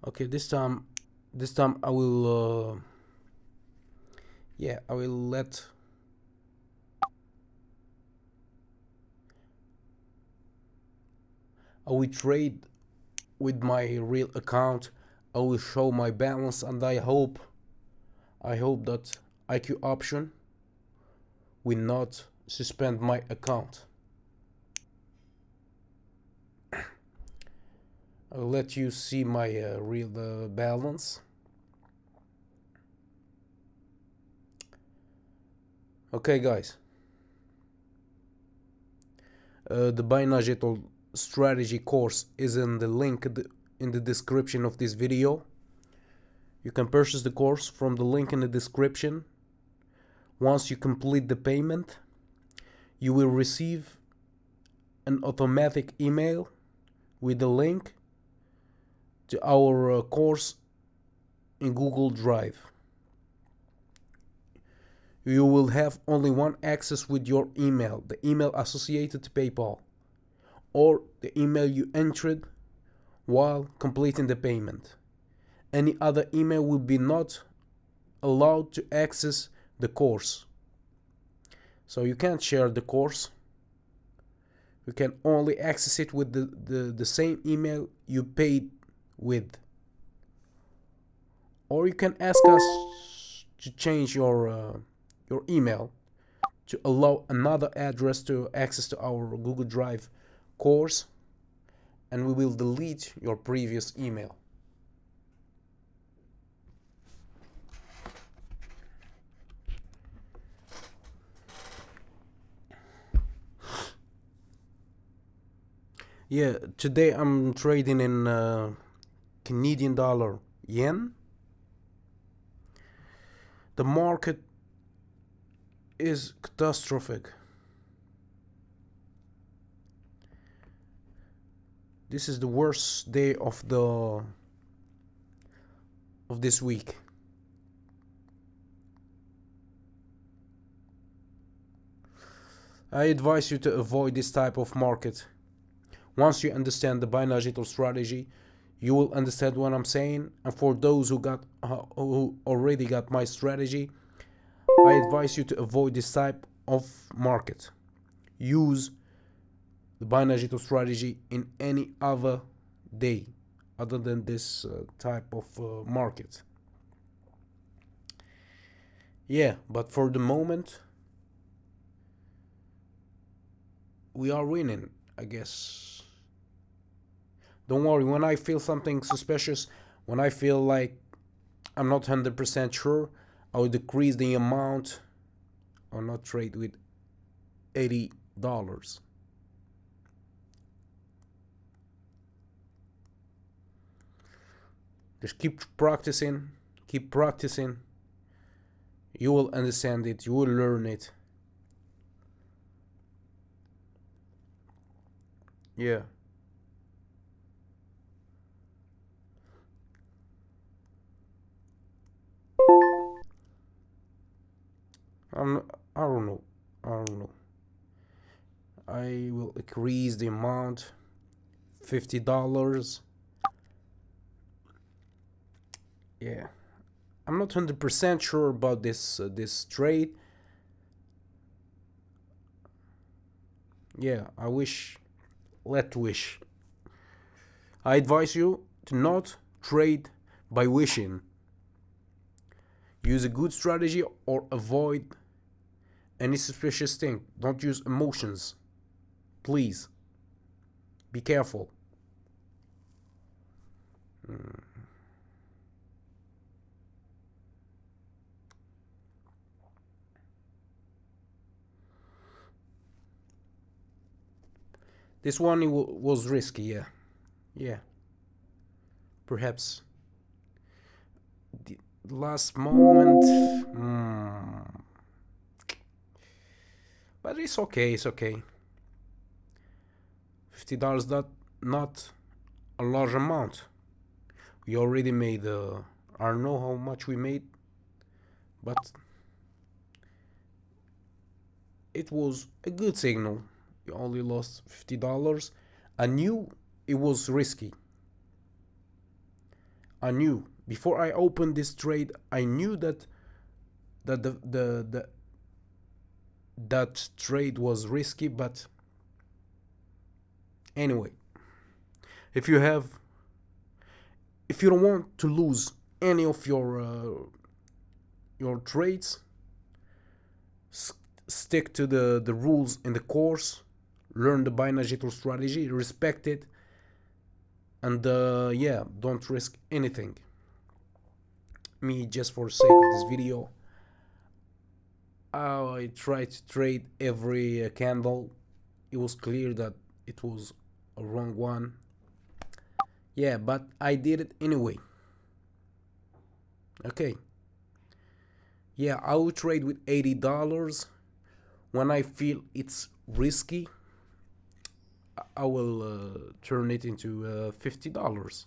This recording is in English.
Okay, this time I will yeah, I will let I will trade with my real account. I will show my balance, and I hope that IQ option will not suspend my account. I'll let you see my real balance. Okay, guys. The buy digital strategy course is in the link in the description of this video. You can purchase the course from the link in the description. Once you complete the payment, you will receive an automatic email with the link to our course in Google Drive. You will have only one access with your email, the email associated to PayPal, or the email you entered while completing the payment. Any other email will be not allowed to access the course. So you can't share the course. You can only access it with the same email you paid with. Or you can ask us to change your email to allow another address to access to our Google Drive course, and we will delete your previous email. Yeah, today I'm trading in Canadian dollar yen. The market is catastrophic. This is the worst day of this week. I advise you to avoid this type of market. Once you understand the buy digital strategy, you will understand what I'm saying. And for those who already got my strategy, I advise you to avoid this type of market. Use the buy digital strategy in any other day other than this type of market. Yeah, but for the moment, we are winning, I guess. Don't worry, when I feel something suspicious, when I feel like I'm not 100% sure, I will decrease the amount or not trade with $80. Just keep practicing, keep practicing. You will understand it, you will learn it. Yeah. I don't know. I don't know. I will increase the amount $50. Yeah. I'm not 100% sure about this trade. Yeah, I wish. Let wish. I advise you to not trade by wishing. Use a good strategy or avoid any suspicious thing. Don't use emotions. Please. Be careful. This one was risky, yeah. Yeah. Perhaps the last moment. But it's okay, it's okay. $50 not a large amount. We already made I don't know how much we made, but it was a good signal. We only lost $50. I knew it was risky. I knew before I opened this trade, I knew that that trade was risky. But anyway, if you have, if you don't want to lose any of your trades, stick to the rules in the course, learn the buy digital strategy, respect it, and yeah, don't risk anything. Me, just for the sake of this video, I tried to trade every candle. It was clear that it was a wrong one. Yeah, but I did it anyway. Okay. Yeah, I will trade with $80. When I feel it's risky, I will turn it into $50.